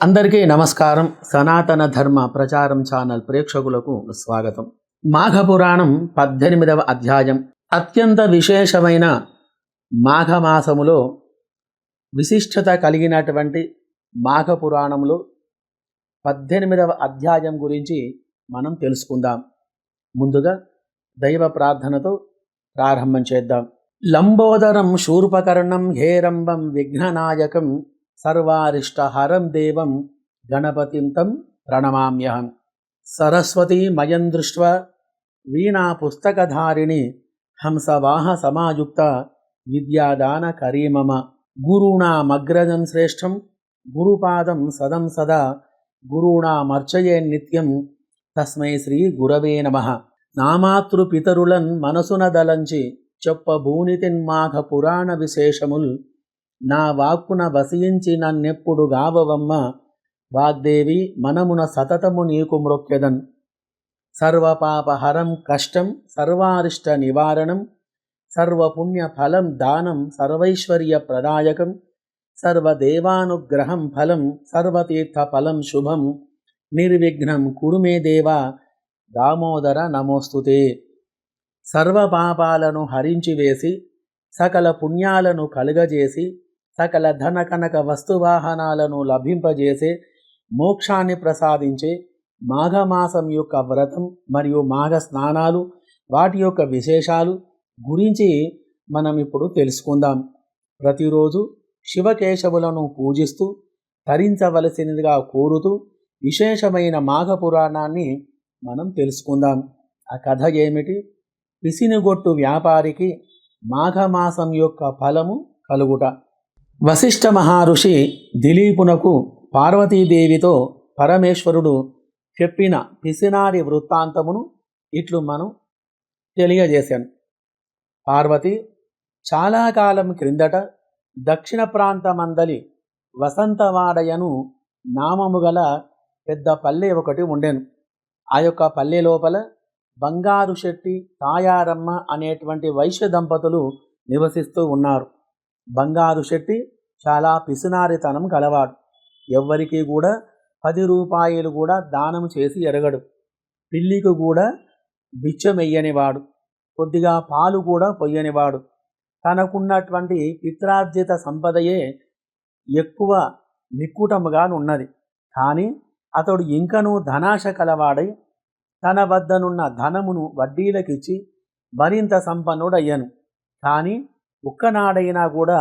అందరికీ నమస్కారం. సనాతన ధర్మ ప్రచారం ఛానల్ ప్రేక్షకులకు స్వాగతం. మాఘపురాణం 18వ అధ్యాయం. అత్యంత విశేషమైన మాఘమాసములో విశిష్టత కలిగినటువంటి మాఘపురాణంలో 18వ అధ్యాయం గురించి మనం తెలుసుకుందాం. ముందుగా దైవ ప్రార్థనతో ప్రారంభం చేద్దాం. లంబోదరం శూర్పకర్ణం హేరంబం విఘ్ననాయకం సర్వారిష్టహరం దేవం గణపతిం తం ప్రణమామ్యహం. సరస్వతీమయం దృష్ట్వా వీణా పుస్తకధారిణి హంసవాహ సమాయుక్త విద్యాదాన కరీమమ. గురుణామగ్రజం శ్రేష్టం గురుపాదం సదం సదా గురుణామర్చయే నిత్యం తస్మై శ్రీ గురవే నమః. నామాతృపితరులన్ మనసున దలంచి చెప్పబూనితిన్మాఘ పురాణ విశేషముల్ నా వాక్కున వసించి నన్నెప్పుడు గావవమ్మ. వాగ్దేవి మనమున సతతము నీకు మ్రొక్కెదన్. సర్వపాపహరం కష్టం సర్వారిష్ట నివారణం సర్వపుణ్య ఫలం దానం సర్వైశ్వర్య ప్రదాయకం సర్వదేవానుగ్రహం ఫలం సర్వతీర్థ ఫలం శుభం నిర్విఘ్నం కురు మే దేవా దామోదర నమోస్తుతే. సర్వపాపాలను హరించివేసి సకల పుణ్యాలను కలుగజేసి సకల ధన కనక వస్తువాహనాలను లభింపజేసే మోక్షాన్ని ప్రసాదించే మాఘమాసం యొక్క వ్రతం మరియు మాఘ స్నానాలు వాటి యొక్క విశేషాలు గురించి మనం ఇప్పుడు తెలుసుకుందాం. ప్రతిరోజు శివకేశవులను పూజిస్తూ తరించవలసినదిగా కోరుతూ విశేషమైన మాఘ పురాణాన్ని మనం తెలుసుకుందాం. ఆ కథ ఏమిటి? పిసినిగొట్టు వ్యాపారికి మాఘమాసం యొక్క ఫలము కలుగుట. వశిష్ఠ మహర్షి దిలీపునకు పార్వతీదేవితో పరమేశ్వరుడు చెప్పిన పిసినారి వృత్తాంతమును ఇట్లు మనం తెలియజేశాను. పార్వతి చాలా కాలం క్రిందట దక్షిణ ప్రాంతమందలి వసంతవాడయను నామము గల పెద్ద పల్లె ఒకటి ఉండెను. ఆ యొక్క పల్లె లోపల బంగారు శెట్టి తాయారమ్మ అనేటువంటి వైశ్య దంపతులు నివసిస్తూ ఉన్నారు. బంగారు శెట్టి చాలా పిసినారితనం కలవాడు. ఎవ్వరికి కూడా 10 రూపాయలు కూడా దానం చేసి ఎరగడు. పిల్లికి కూడా బిచ్చమెయ్యనివాడు. కొద్దిగా పాలు కూడా పొయ్యనివాడు. తనకున్నటువంటి పిత్రార్జిత సంపదయే ఎక్కువ నిక్కుటముగా ఉన్నది. కానీ అతడు ఇంకనూ ధనాశ కలవాడై తన వద్దనున్న ధనమును వడ్డీలకిచ్చి మరింత సంపన్నుడయ్యను. కానీ ఒక్కనాడైనా కూడా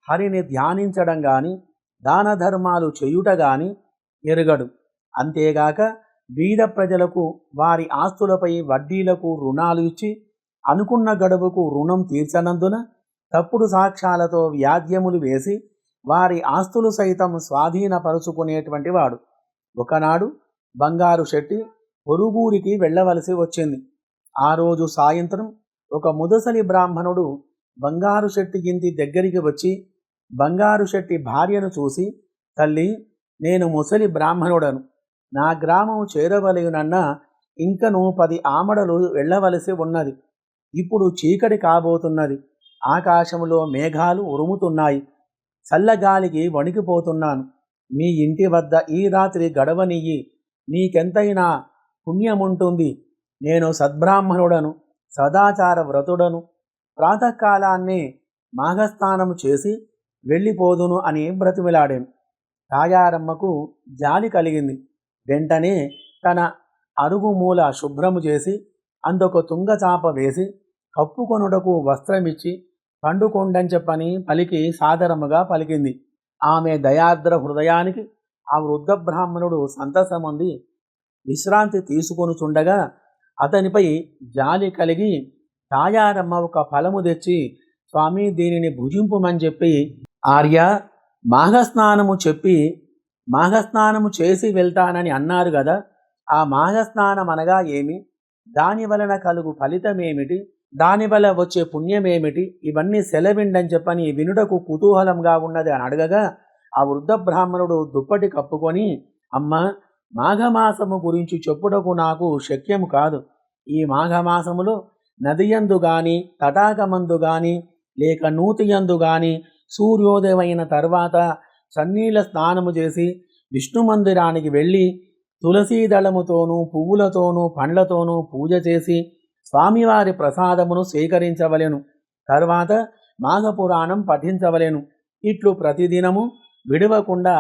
హరిని ధ్యానించడం కానీ దాన ధర్మాలు చేయుట కానీ ఎరుగడు. అంతేగాక బీద ప్రజలకు వారి ఆస్తులపై వడ్డీలకు రుణాలు ఇచ్చి అనుకున్న గడువుకు రుణం తీర్చనందున తప్పుడు సాక్ష్యాలతో వ్యాజ్యములు వేసి వారి ఆస్తులు సైతం స్వాధీనపరుచుకునేటువంటి వాడు. ఒకనాడు బంగారు శెట్టి పొరుగురికి వెళ్ళవలసి వచ్చింది. ఆ రోజు సాయంత్రం ఒక ముదసలి బ్రాహ్మణుడు బంగారు శెట్టి ఇంటి దగ్గరికి వచ్చి బంగారు శెట్టి భార్యను చూసి, తల్లి, నేను ముసలి బ్రాహ్మణుడను. నా గ్రామం చేరవలయునన్నా ఇంకను 10 ఆమడలు వెళ్ళవలసి ఉన్నది. ఇప్పుడు చీకటి కాబోతున్నది. ఆకాశంలో మేఘాలు ఉరుముతున్నాయి. చల్లగాలికి వణికిపోతున్నాను. మీ ఇంటి వద్ద ఈ రాత్రి గడవనియ్యి. నీకెంతైనా పుణ్యముంటుంది. నేను సద్బ్రాహ్మణుడను, సదాచార వ్రతుడను. ప్రాతకాలాన్నే మాఘస్నానము చేసి వెళ్ళిపోదును అని బ్రతిమిలాడాను. తాయారమ్మకు జాలి కలిగింది. వెంటనే తన అరుగుమూల శుభ్రము చేసి అందుకు తుంగచాప వేసి కప్పుకొనుటకు వస్త్రమిచ్చి పండుకొండని చెప్పని పలికి సాదరముగా పలికింది. ఆమె దయాద్ర హృదయానికి ఆ వృద్ధ బ్రాహ్మణుడు సంతసముంది విశ్రాంతి తీసుకొనుచుండగా అతనిపై జాలి కలిగి తాయారమ్మ ఒక ఫలము తెచ్చి, స్వామి, దీనిని భుజింపుమని చెప్పి, ఆర్య, మాఘస్నానము చేసి వెళ్తానని అన్నారు కదా, ఆ మాఘస్నానం అనగా ఏమి? దాని వలన కలుగు ఫలితమేమిటి? దానివల్ల వచ్చే పుణ్యమేమిటి? ఇవన్నీ సెలవిండని చెప్పని వినుటకు కుతూహలంగా ఉన్నది అని అడగగా ఆ వృద్ధ బ్రాహ్మణుడు దుప్పటి కప్పుకొని, అమ్మ, మాఘమాసము గురించి చెప్పుటకు నాకు శక్యము కాదు. ఈ మాఘమాసములో నదియందు గాని తటాకమందు గాని లేక నూతియందు గాని సూర్యోదయమైన తర్వాత చన్నీళ్ళ స్నానము చేసి విష్ణు మందిరానికి వెళ్ళి తులసీదళముతోనూ పువ్వులతోనూ పండ్లతోనూ పూజ చేసి స్వామివారి ప్రసాదమును స్వీకరించవలెను. తర్వాత మాఘపురాణం పఠించవలెను. ఇట్లు ప్రతిదినము విడవకుండా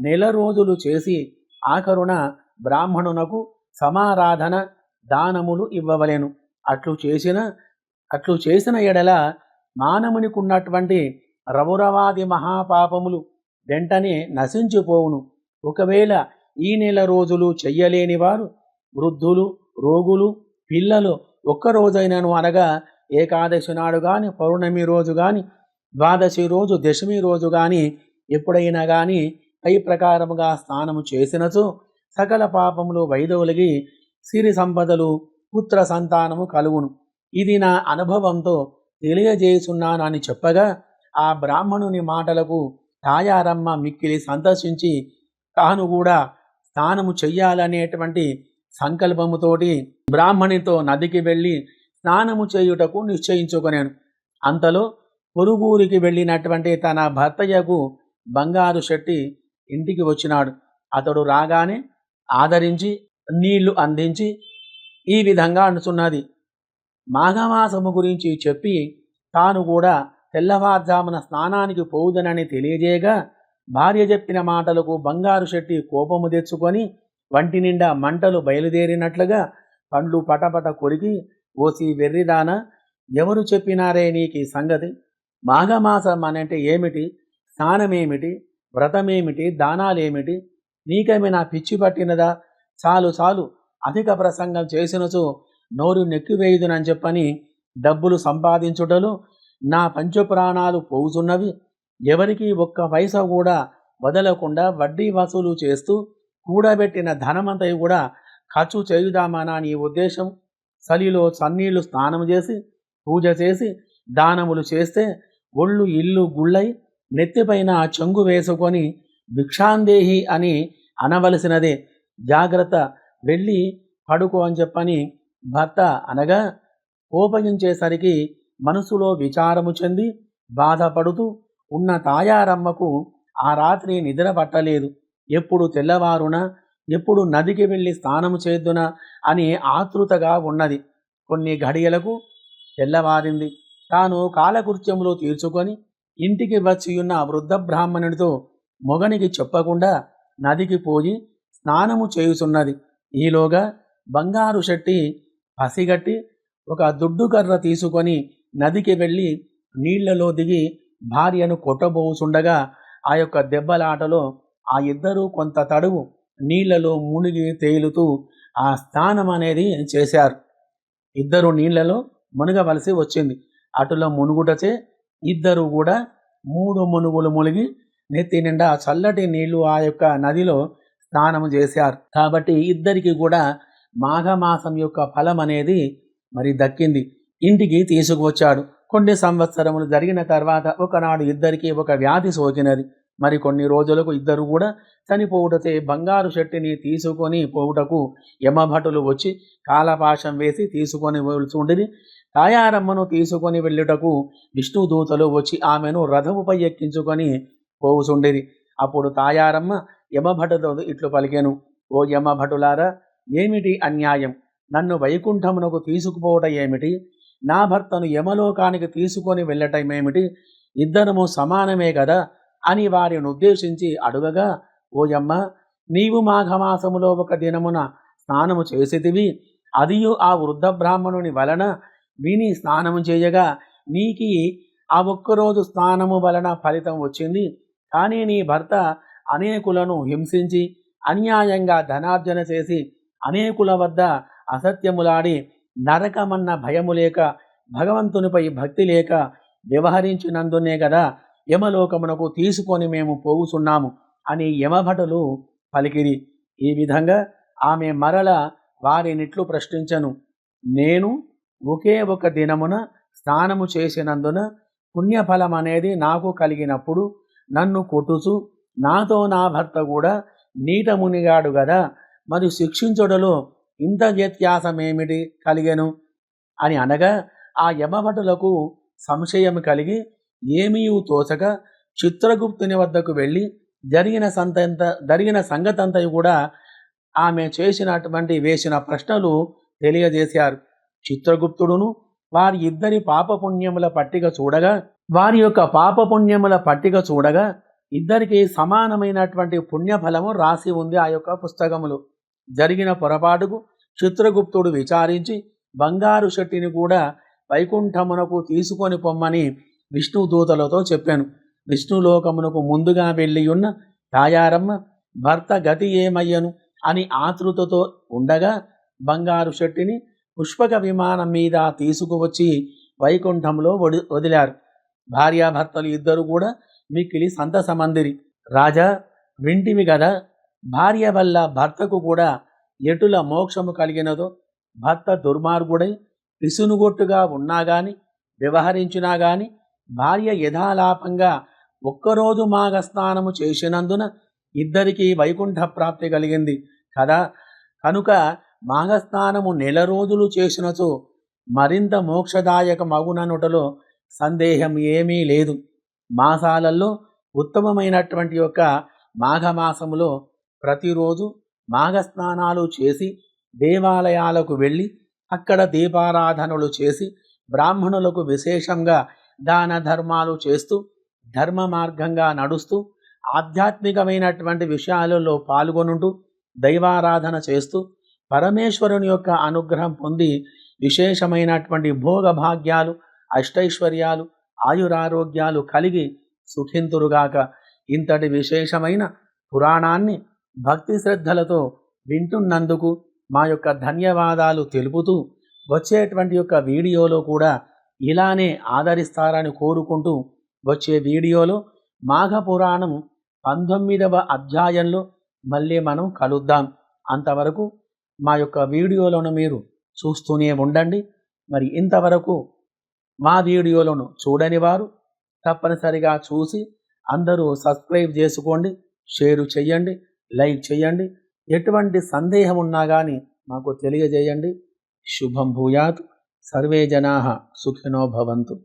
నెల రోజులు చేసి ఆఖరున బ్రాహ్మణునకు సమారాధన దానములు ఇవ్వవలెను. అట్లు చేసిన ఎడల మానవునికున్నటువంటి రవురవాది మహాపాపములు వెంటనే నశించిపోవును. ఒకవేళ ఈ నెల రోజులు చెయ్యలేని వారు వృద్ధులు, రోగులు, పిల్లలు ఒక్కరోజైనను అనగా ఏకాదశి నాడు గాని, పౌర్ణమి రోజు గాని, ద్వాదశి రోజు, దశమి రోజు గాని ఎప్పుడైనా గాని పై ప్రకారముగా స్నానము చేసినచో సకల పాపములు వైదొలిగి సిరి సంపదలు, పుత్ర సంతానము కలుగును. ఇది నా అనుభవంతో తెలియజేస్తున్నాను అని చెప్పగా ఆ బ్రాహ్మణుని మాటలకు తాయారమ్మ మిక్కిలి సంతోషించి తాను కూడా స్నానము చెయ్యాలనేటువంటి సంకల్పముతోటి బ్రాహ్మణితో నదికి వెళ్ళి స్నానము చేయుటకు నిశ్చయించుకొనాను. అంతలో పొరుగురికి వెళ్ళినటువంటి తన భర్తయ్యకు బంగారు శెట్టి ఇంటికి వచ్చినాడు. అతడు రాగానే ఆదరించి నీళ్లు అందించి ఈ విధంగా అంటున్నది. మాఘమాసము గురించి చెప్పి తాను కూడా తెల్లవారుజామున స్నానానికి పోవుదనని తెలియజేయగా భార్య చెప్పిన మాటలకు బంగారు శెట్టి కోపము తెచ్చుకొని వంటి నిండా మంటలు బయలుదేరినట్లుగా పండ్లు పటపట కొరికి, ఓసి వెర్రిదాన, ఎవరు చెప్పినారే నీకు ఈ సంగతి? మాఘమాసం అనంటే ఏమిటి? స్నానమేమిటి? వ్రతమేమిటి? దానాలేమిటి? నీకేమైనా పిచ్చి పట్టినదా? చాలు చాలు, అధిక ప్రసంగం చేసినచో నోరు నెక్కివేయుదునని చెప్పని డబ్బులు సంపాదించుటలో నా పంచప్రాణాలు పోవుచున్నవి. ఎవరికి ఒక్క పైసా కూడా వదలకుండా వడ్డీ వసూలు చేస్తూ కూడబెట్టిన ధనమంతయు కూడా ఖర్చు చేయుదామనా నీ ఉద్దేశం? చలిలో చన్నీళ్లు స్నానం చేసి పూజ చేసి దానములు చేస్తే ఒళ్ళు ఇల్లు గుళ్ళై నెత్తిపైన చెంగు వేసుకొని భిక్షాందేహి అని అనవలసినదే. జాగ్రత్త, వెళ్ళి పడుకో అని చెప్పని భర్త అనగా కోపగించేసరికి మనసులో విచారము చెంది బాధపడుతూ ఉన్న తాయారమ్మకు ఆ రాత్రి నిద్ర పట్టలేదు. ఎప్పుడు తెల్లవారునా, ఎప్పుడు నదికి వెళ్ళి స్నానము చేద్దునా అని ఆతృతగా ఉన్నది. కొన్ని ఘడియలకు తెల్లవారింది. తాను కాలకృత్యములు తీర్చుకొని ఇంటికి వచ్చియున్న వృద్ధ బ్రాహ్మణుడితో మొగనికి చెప్పకుండా నదికి పోయి స్నానము చేయుచున్నది. ఈలోగా బంగారు శెట్టి పసిగట్టి ఒక దుడ్డుకర్ర తీసుకొని నదికి వెళ్ళి నీళ్లలో దిగి భార్యను కొట్టబోచుండగా ఆ యొక్క దెబ్బలాటలో ఆ ఇద్దరూ కొంత తడువు నీళ్లలో మునిగి తేలుతూ ఆ స్నానం అనేది చేశారు. ఇద్దరు నీళ్లలో మునగవలసి వచ్చింది. అటులో మునుగుటచే ఇద్దరు కూడా 3 మునుగులు మునిగి నెత్తి నిండా చల్లటి నీళ్లు ఆ యొక్క నదిలో స్నానం చేశారు. కాబట్టి ఇద్దరికి కూడా మాఘమాసం యొక్క ఫలం అనేది మరి దక్కింది. ఇంటికి తీసుకువచ్చాడు. కొన్ని సంవత్సరములు జరిగిన తర్వాత ఒకనాడు ఇద్దరికి ఒక వ్యాధి సోకినది. మరి కొన్ని రోజులకు ఇద్దరు కూడా చనిపోవుటచే బంగారు శెట్టిని తీసుకొని పోవుటకు యమభటులు వచ్చి కాలపాశం వేసి తీసుకొని వెళ్తుండిరి. తాయారమ్మను తీసుకొని వెళ్ళుటకు విష్ణుదూతలు వచ్చి ఆమెను రథముపై ఎక్కించుకొని పోవుచుండిరి. అప్పుడు తాయారమ్మ యమభటులతో ఇట్లు పలికెను. ఓ యమభటులారా, ఏమిటి అన్యాయం? నన్ను వైకుంఠమునకు తీసుకుపోవటం ఏమిటి? నా భర్తను యమలోకానికి తీసుకొని వెళ్ళటం ఏమిటి? ఇద్దరము సమానమే కదా అని వారిని ఉద్దేశించి అడుగగా, ఓయమ్మ, నీవు మాఘమాసములో ఒక దినమున స్నానము చేసితివి. అదియు ఆ వృద్ధ బ్రాహ్మణుని వలన విని స్నానము చేయగా నీకి ఆ ఒక్కరోజు స్నానము వలన ఫలితం వచ్చింది. కానీ నీ భర్త అనేకులను హింసించి అన్యాయంగా ధనార్జన చేసి అనేకుల వద్ద అసత్యములాడి నరకమన్న భయము లేక భగవంతునిపై భక్తి లేక వ్యవహరించినందునే కదా యమలోకమునకు తీసుకొని మేము పోవుచున్నాము అని యమభటులు పలికిరి. ఈ విధంగా ఆమె మరల వారినిట్లు ప్రశ్నించను. నేను ఒకే ఒక దినమున స్నానము చేసినందున పుణ్యఫలం అనేది నాకు కలిగినప్పుడు నన్ను కొట్టుచు నాతో నా భర్త కూడా నీట మునిగాడు గదా, మరి శిక్షించుటలో ఇంత వ్యత్యాసమేమిటి కలిగెను అని అనగా ఆ యమభటులకు సంశయం కలిగి ఏమీ తోచక చిత్రగుప్తుని వద్దకు వెళ్ళి జరిగిన సంగతంతయు కూడా ఆమె వేసిన ప్రశ్నలు తెలియజేశారు. చిత్రగుప్తుడును వారి ఇద్దరి పాపపుణ్యముల పట్టిక చూడగా ఇద్దరికి సమానమైనటువంటి పుణ్యఫలము రాసి ఉంది ఆ యొక్క పుస్తకములు. జరిగిన పొరపాటుకు చిత్రగుప్తుడు విచారించి బంగారు శెట్టిని కూడా వైకుంఠమునకు తీసుకొని పొమ్మని విష్ణుదూతలతో చెప్పాను. విష్ణులోకమునకు ముందుగా వెళ్ళియున్న తాయారమ్మ భర్త గతి ఏమయ్యను అని ఆతృతతో ఉండగా బంగారు శెట్టిని పుష్పక విమానం మీద తీసుకువచ్చి వైకుంఠంలో వదిలారు. భార్యాభర్తలు ఇద్దరు కూడా మిక్కిలి సంతసమందిరి. రాజా, వింటివి గదా, భార్య వల్ల భర్తకు కూడా ఎటుల మోక్షము కలిగినదో, భర్త దుర్మార్గుడై పిసునుగొట్టుగా ఉన్నా గాని వ్యవహరించినా గాని భార్య యథాలాపంగా ఒక్కరోజు మాఘస్నానము చేసినందున ఇద్దరికీ వైకుంఠ ప్రాప్తి కలిగింది కదా. కనుక మాఘస్నానము 1 రోజులు చేసినచో మరింత మోక్షదాయకమగుననుటలో సందేహం ఏమీ లేదు. మాసాలలో ఉత్తమమైనటువంటి యొక్క మాఘమాసములో ప్రతిరోజు మాఘస్నానాలు చేసి దేవాలయాలకు వెళ్ళి అక్కడ దీపారాధనలు చేసి బ్రాహ్మణులకు విశేషంగా దాన ధర్మాలు చేస్తూ ధర్మ మార్గంగా నడుస్తూ ఆధ్యాత్మికమైనటువంటి విషయాలలో పాల్గొనుంటూ దైవారాధన చేస్తూ పరమేశ్వరుని యొక్క అనుగ్రహం పొంది విశేషమైనటువంటి భోగభాగ్యాలు అష్టైశ్వర్యాలు ఆయురారోగ్యాలు కలిగి సుఖింతురుగాక. ఇంతటి విశేషమైన పురాణాన్ని భక్తి శ్రద్ధలతో వింటున్నందుకు మా యొక్క ధన్యవాదాలు తెలుపుతూ వచ్చేటువంటి యొక్క వీడియోలో కూడా ఇలానే ఆదరిస్తారని కోరుకుంటూ వచ్చే వీడియోలో మాఘపురాణం 19వ అధ్యాయంలో మళ్ళీ మనం కలుద్దాం. అంతవరకు మా యొక్క వీడియోలను మీరు చూస్తూనే ఉండండి. మరి ఇంతవరకు మా వీడియోలను చూడని వారు తప్పనిసరిగా చూసి అందరూ సబ్స్క్రైబ్ చేసుకోండి, షేర్ చేయండి, లైక్ చేయండి. ఎటువంటి సందేహం ఉన్నా కానీ మాకు తెలియజేయండి. శుభం భూయాత్. సర్వే జనాః సుఖినో భవంతు.